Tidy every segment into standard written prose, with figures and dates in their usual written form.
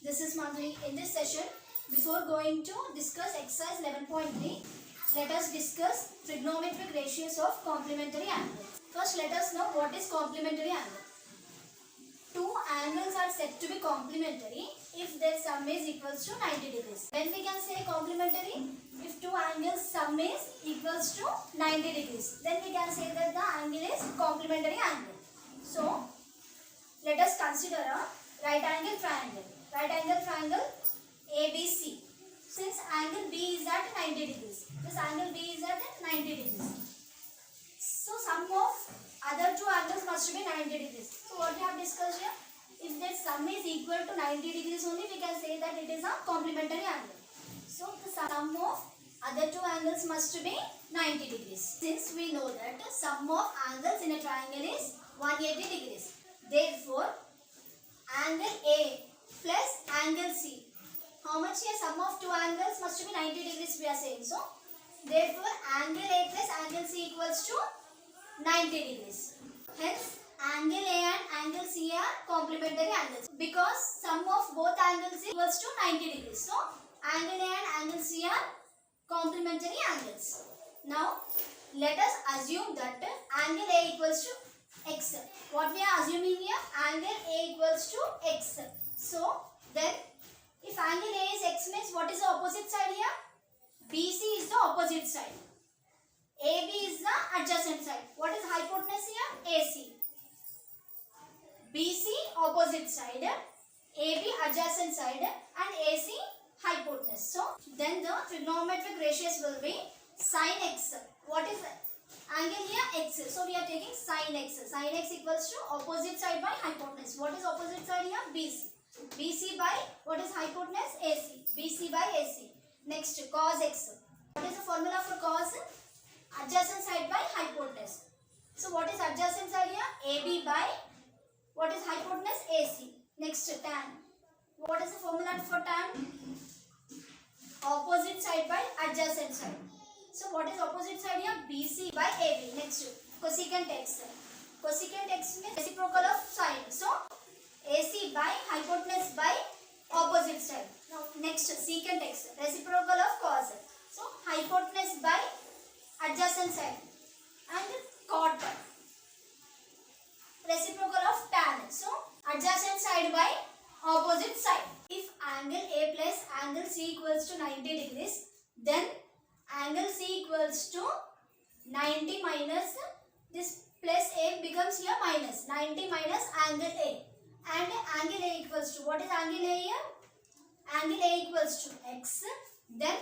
This is Madhuri. In this session, before going to discuss exercise 11.3, let us discuss trigonometric ratios of complementary angles. First, let us know what is complementary angle. Two angles are said to be complementary if their sum is equals to 90 degrees. When we can say complementary? If two angles sum is equals to 90 degrees, then we can say that the angle is complementary angle. So, let us consider a right angle triangle. Right angle triangle ABC. Since angle B is at 90 degrees, this angle B is at 90 degrees. So sum of other two angles must be 90 degrees. So what we have discussed here, if that sum is equal to 90 degrees only, we can say that it is a complementary angle. So the sum of other two angles must be 90 degrees. Since we know that the sum of angles in a triangle is 180 degrees. Therefore, angle A plus angle C. How much here? Sum of two angles must be 90 degrees we are saying. So, therefore, angle A plus angle C equals to 90 degrees. Hence, angle A and angle C are complementary angles. Because sum of both angles equals to 90 degrees. So, angle A and angle C are complementary angles. Now, let us assume that angle A equals to x. What we are assuming here? Angle A equals to x. So, then if angle A is x means what is the opposite side here? BC is the opposite side. AB is the adjacent side. What is hypotenuse here? AC. BC opposite side, AB adjacent side and AC hypotenuse. So, then the trigonometric ratios will be sin x. What is angle here? X. So, we are taking sin x. Sin x equals to opposite side by hypotenuse. What is opposite side here? BC. BC by what is hypotenuse? AC. BC by AC. Next, cos x. What is the formula for cos? Adjacent side by hypotenuse. So, what is adjacent side here? AB by what is hypotenuse? AC. Next, tan. What is the formula for tan? Opposite side by adjacent side. So, what is opposite side here? BC by AB. Next, cosecant x. Cosecant x means reciprocal of sine. So, AC by hypotenuse by opposite side. Now, next, secant x. Reciprocal of cos. So, hypotenuse by adjacent side. And cot. Reciprocal of tan. So, adjacent side by opposite side. If angle A plus angle C equals to 90 degrees, then angle C equals to 90 minus this plus A becomes here minus 90 minus angle A. And angle A equals to, what is angle A here? Angle A equals to x. Then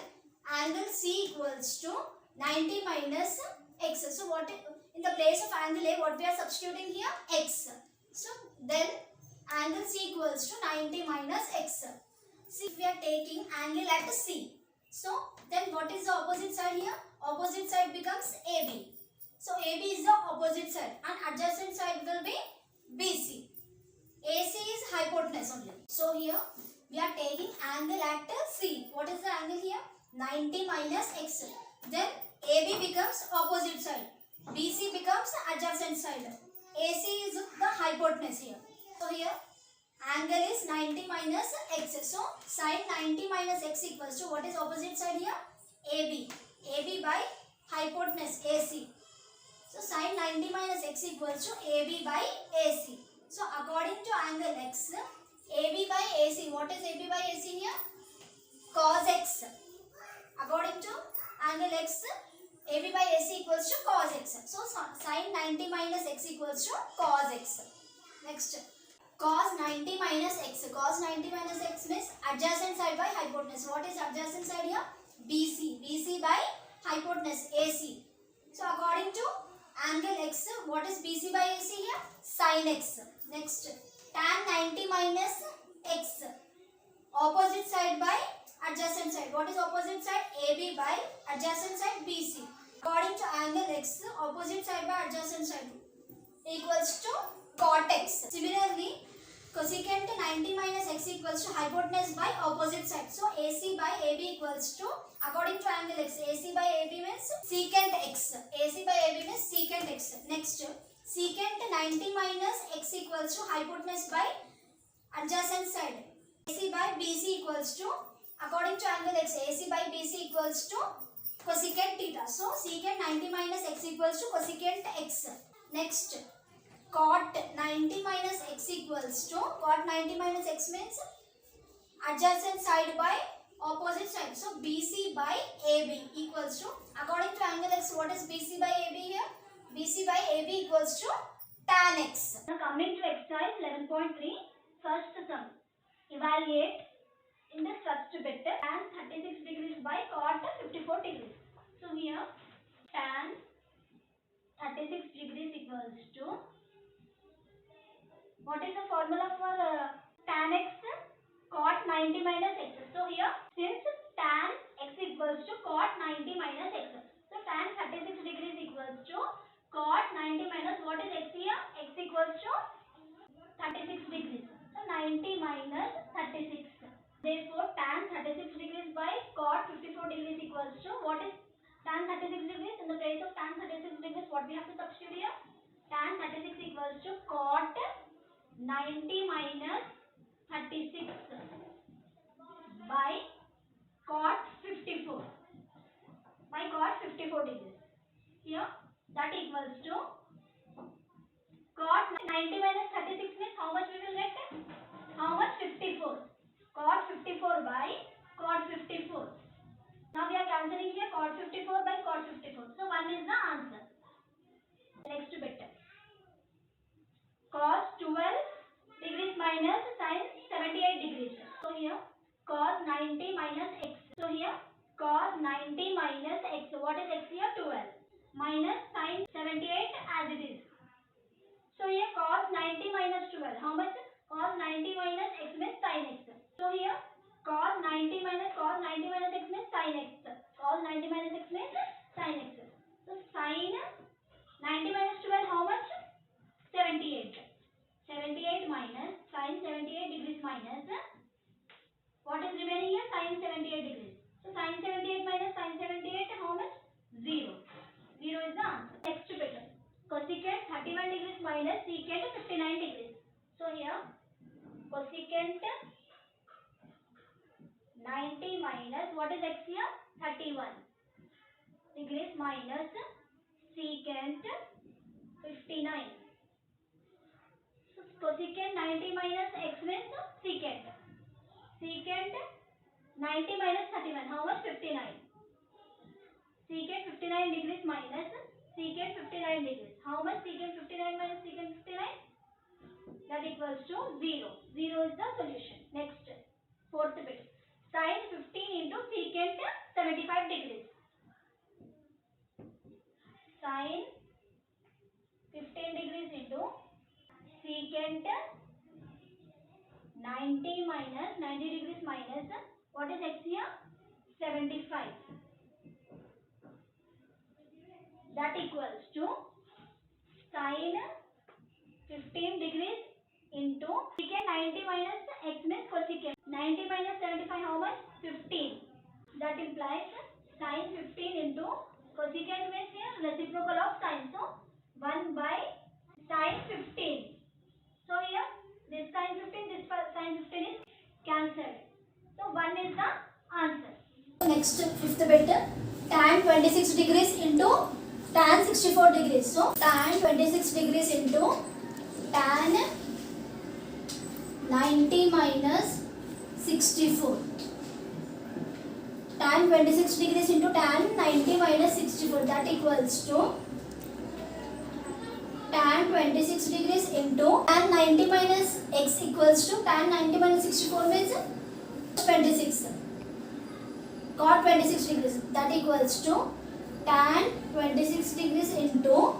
angle C equals to 90 minus x. So what in the place of angle A, what we are substituting here? X. So then angle C equals to 90 minus x. See, we are taking angle at C. So then what is the opposite side here? Opposite side becomes AB. So AB is the opposite side and adjacent side will be BC. AC is hypotenuse only. So here we are taking angle at C. What is the angle here? 90 minus x. Then AB becomes opposite side. BC becomes adjacent side. AC is the hypotenuse here. So here angle is 90 minus x. So sin 90 minus x equals to what is opposite side here? AB. AB by hypotenuse AC. So sin 90 minus x equals to AB by AC. So according to angle x, AB by AC, what is AB by AC here? Cos x. According to angle x, AB by AC equals to cos x. So sin 90 minus x equals to cos x. Next, cos 90 minus x. Cos 90 minus x means adjacent side by hypotenuse. What is adjacent side here? BC. BC by hypotenuse AC. So according to angle x, what is BC by AC here? Sin x. Next, tan 90 minus x. Opposite side by adjacent side. What is opposite side? AB by adjacent side BC. According to angle x, opposite side by adjacent side equals to cot x. Similarly, cosecant 90 minus x equals to hypotenuse by opposite side. So, AC by AB equals to, according to angle x, AC by AB means secant x. AC by AB means secant x. Next, secant 90 minus x equals to hypotenuse by adjacent side. AC by BC equals to, according to angle X, AC by BC equals to cosecant theta. So secant 90 minus x equals to cosecant x. Next, cot 90 minus x equals to, cot 90 minus x means adjacent side by opposite side. So BC by AB equals to, according to angle X, what is BC by AB here? BC by AB equals to tan x. Now coming to exercise 11.3, first sum. Evaluate in the first bit tan 36 degrees by cot 54 degrees. So here tan 36 degrees equals to, what is the formula for tan x? Cot 90 minus x. So here, since tan x equals to cot 90 minus x, so tan 36 degrees equals to cot 90 minus, what is x here? X equals to 36 degrees. So 90 minus 36. Therefore, tan 36 degrees by cot 54 degrees equals to, what is tan 36 degrees? In the place of tan 36 degrees, what we have to substitute here? Tan 36 equals to cot 90 minus 36 by cot 54 degrees. Here that equals to cot 90 minus 36 means how much we will get? How much? 54. Cot 54 by cot 54. Now we are cancelling here cot 54 by cot 54. So 1 is the answer. Next bit. Cos 12 degrees minus sin 78 degrees. So here cos 90 minus x. So here cos 90 minus x. What is x here? 12 minus sin 78 as it is. So here cos 90 minus 12. How much? Cos 90 minus x means sin x. So here cos 90 minus x means sin x. Cos 90 minus x means sin x. So sin 90 minus 12 how much? 78. 78 minus sin 78 degrees minus, what is remaining here? Sin 78 degrees. So sin 78 minus sin 78 how much? 0. 0 is the answer. Next bit. Cosecant 31 degrees minus secant 59 degrees. So here cosecant 90 minus, what is x here? 31 degrees minus secant 59. Cosecant 90 minus x means secant. Secant 90 minus 31. How much? 59. Secant 59 degrees minus secant 59 degrees. How much? Secant 59 minus secant 59? That equals to 0. 0 is the solution. Next, fourth bit. Sin 15 into secant 75 degrees. Sin 15 degrees into secant 90 minus 90 degrees minus, what is x here? 75. That equals to sin 15 degrees into secant 90 minus x means cosecant 90 minus 75 how much? 15. That implies sin 15 into cosecant means here reciprocal of sin. So 1 by sin 15. So here this sin 15, this sin 15 is cancelled. So 1 is the answer. Next fifth bit, tan 26 degrees into tan 64 degrees. So tan 26 degrees into tan 90 minus 64. Tan 26 degrees into tan 90 minus 64. That equals to tan 26 degrees into tan 90 minus x equals to tan 90 minus 64 means 26. Cot 26 degrees. That equals to tan 26 degrees into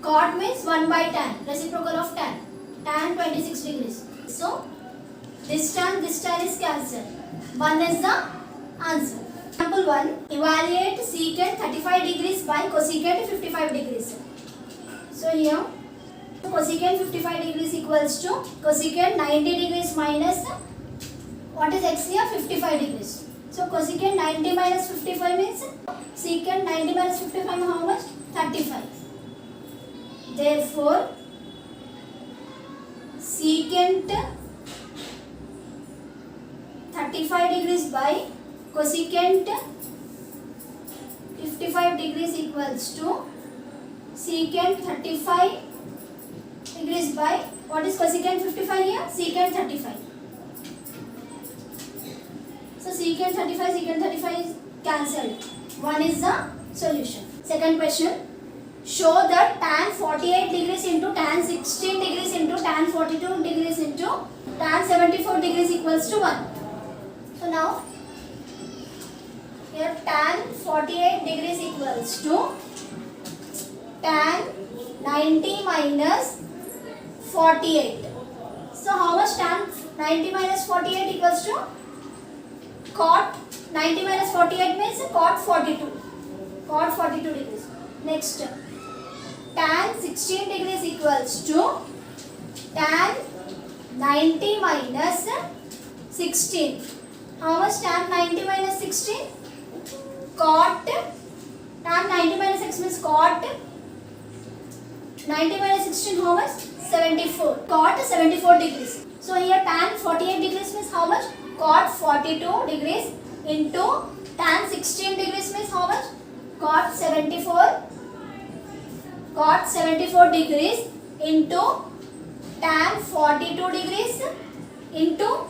cot means 1 by tan, reciprocal of tan. Tan 26 degrees. So this tan is cancelled. 1 is the answer. Example 1. Evaluate secant 35 degrees by cosecant 55 degrees. So here cosecant 55 degrees equals to cosecant 90 degrees minus, what is x here? 55 degrees. So cosecant 90 minus 55 means secant 90 minus 55 how much? 35. Therefore secant 35 degrees by cosecant 55 degrees equals to secant 35 degrees by, what is cosecant 55 here? Secant 35. So secant 35 is cancelled. 1 is the solution. Second question. Show that tan 48 degrees into tan 16 degrees into tan 42 degrees into tan 74 degrees equals to 1. So now here tan 48 degrees equals to tan 90 minus 48. So how much tan 90 minus 48 equals to? Cot 90 minus 48 means cot 42. Cot 42 degrees. Next, tan 16 degrees equals to tan 90 minus 16. How much tan 90 minus 16? Cot tan 90 minus 6 means cot 90 minus 16 how much? 74. Cot 74 degrees. So here tan 48 degrees means how much? Cot 42 degrees into tan 16 degrees means how much? Cot 74. Cot 74 degrees into tan 42 degrees into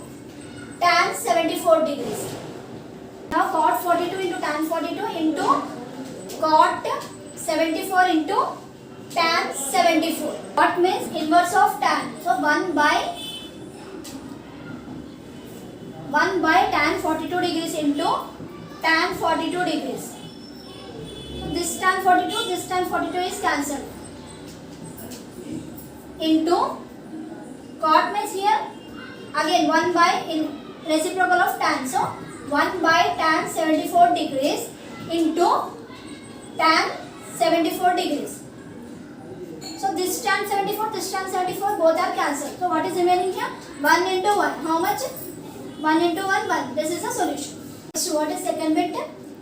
tan 74 degrees. Now cot 42 into tan 42 into cot 74 into tan 74. What means inverse of tan? So 1 by tan 42 degrees into tan 42 degrees. So this tan 42 is cancelled. Into cot means here again 1 by in reciprocal of tan. So 1 by tan 74 degrees into tan 74 degrees. So this tan 74 both are cancelled. So what is remaining here? 1 into 1. How much? 1 into 1, 1. This is the solution. So what is second bit?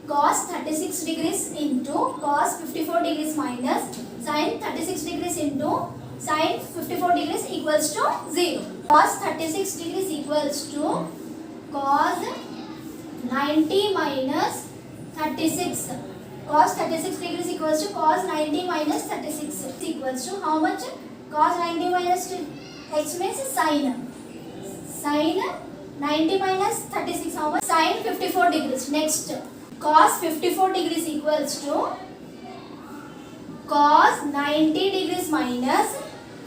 Cos 36 degrees into cos 54 degrees minus sin 36 degrees into sin 54 degrees equals to 0. Cos 36 degrees equals to cos 90 minus 36. Cos 36 degrees equals to cos 90 minus 36 equals to how much? Cos 90 minus x means sin. Sin 90 minus 36 how much? Sin 54 degrees. Next, cos 54 degrees equals to cos 90 degrees minus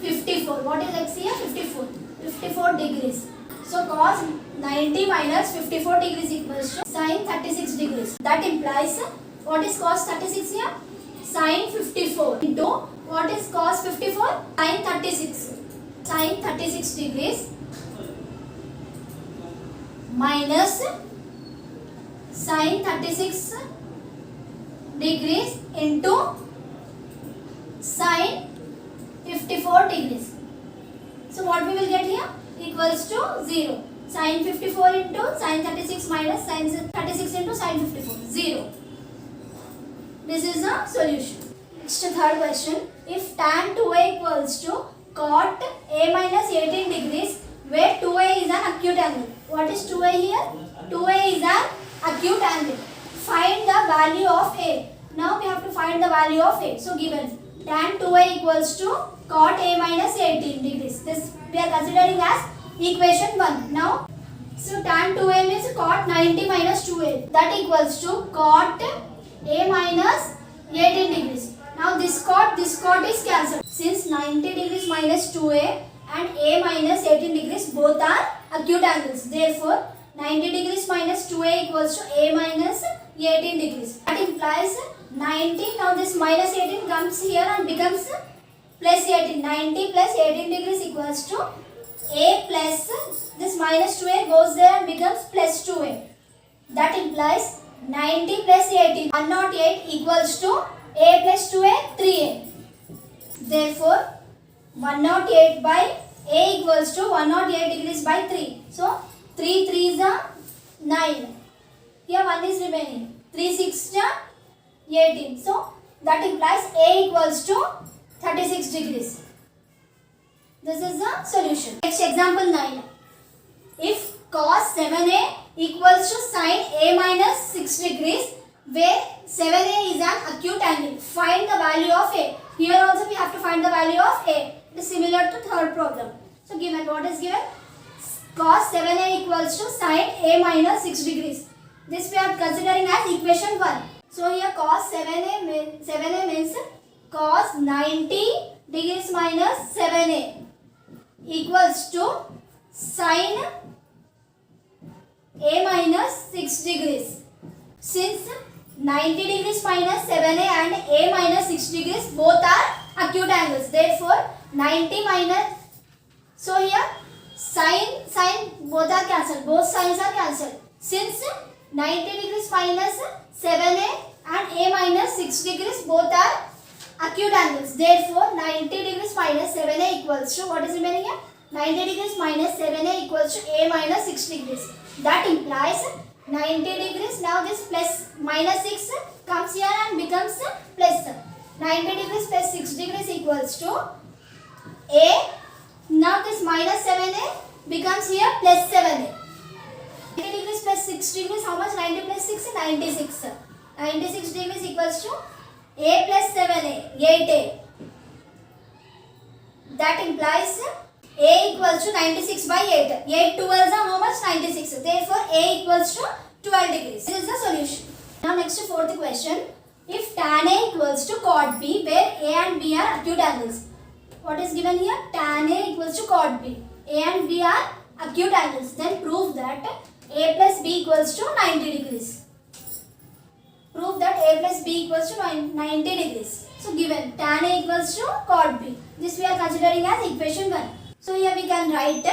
54. What is x here? 54. 54 degrees. So cos 90 minus 54 degrees equals to sin 36 degrees. That implies what is cos 36 here? Sin 54 into what is cos 54? Sin 36. Sin 36 degrees minus sin 36 degrees into sin 54 degrees. So what we will get here? Equals to 0. Sin 54 into sin 36 minus sin 36 into sin 54. 0. This is the solution. Next, third question. If tan 2a equals to cot a minus 18 degrees, where 2a is an acute angle. What is 2a here? 2a is an acute angle. Find the value of a. Now we have to find the value of a. So given tan 2a equals to cot a minus 18 degrees. This we are considering as equation 1. Now, so tan 2a means cot 90 minus 2a. That equals to cot a minus 18 degrees. Now this cot is cancelled. Since 90 degrees minus 2a and a minus 18 degrees both are acute angles. Therefore, 90 degrees minus 2a equals to a minus 18 degrees. That implies 90. Now this minus 18 comes here and becomes plus 18. 90 plus 18 degrees equals to a plus this minus 2a goes there and becomes plus 2a. That implies 90 plus 18. 108 equals to a plus 2a 3a. Therefore, 108 by a equals to 108 degrees by 3. So, 3 3s are 9. Here 1 is remaining. 3 6 are 18. So, that implies a equals to 36 degrees. This is the solution. Next example 9. If cos 7a equals to sin a minus 6 degrees, where 7a is an acute angle. Find the value of a. Here also we have to find the value of a. It is similar to third problem. So given, what is given? Cos 7a equals to sin a minus 6 degrees. This we are considering as equation 1. So here cos 7a means cos 90 degrees minus 7a equals to sin a minus 6 degrees. Since 90 degrees minus 7a and a minus 6 degrees both are acute angles, therefore 90 minus, so here sin both are cancelled, both signs are cancelled. Since 90 degrees minus 7a and a minus 6 degrees both are acute angles, therefore 90 degrees minus 7a equals to, what is remaining here? 90 degrees minus 7a equals to a minus 6 degrees. That implies 90 degrees. Now this plus minus 6 comes here and becomes plus. 90 degrees plus 6 degrees equals to a. Now this minus 7a becomes here plus 7a. 90 degrees plus 6 degrees, how much? 90 plus 6? 96. 96 degrees equals to a plus 7a, 8a. That implies a equals to 96 by 8. 8 12s are how much? 96. Therefore, a equals to 12 degrees. This is the solution. Now next to fourth question. If tan A equals to cot B, where A and B are acute angles. What is given here? Tan A equals to cot B. A and B are acute angles. Then prove that A plus B equals to 90 degrees. Prove that A plus B equals to 90 degrees. So given tan A equals to cot B. This we are considering as equation 1. So here we can write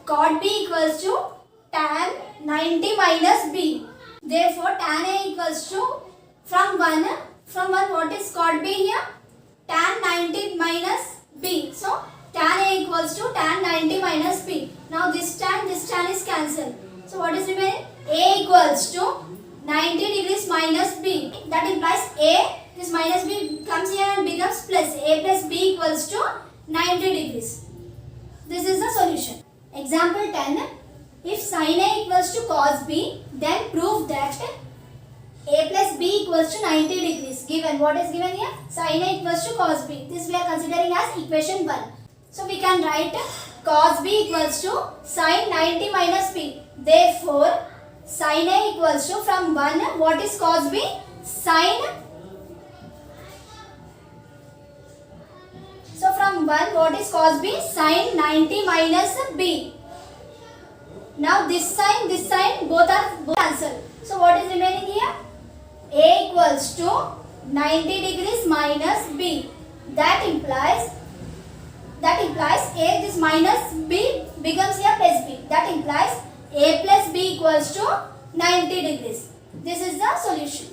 cot B equals to tan 90 minus B. Therefore tan A equals to, from 1 what is cot B here? Tan 90 minus B. So tan A equals to tan 90 minus B. Now this tan is cancelled. So what is remaining? A equals to 90 degrees minus B. That implies A, this minus B comes here and becomes plus. A plus B equals to 90 degrees. This is the solution. Example 10. If sin A equals to cos B, then prove that A plus B equals to 90 degrees. Given, what is given here? Sin A equals to cos B. This we are considering as equation 1. So we can write cos B equals to sin 90 minus B. Therefore, sin A equals to, from 1, what is cos B? Sin. So from 1, what is cos B? Sin 90 minus B. Now this sign both are cancelled. So what is remaining here? A equals to 90 degrees minus B. That implies A, this minus B becomes here plus B. That implies A plus B equals to 90 degrees. This is the solution.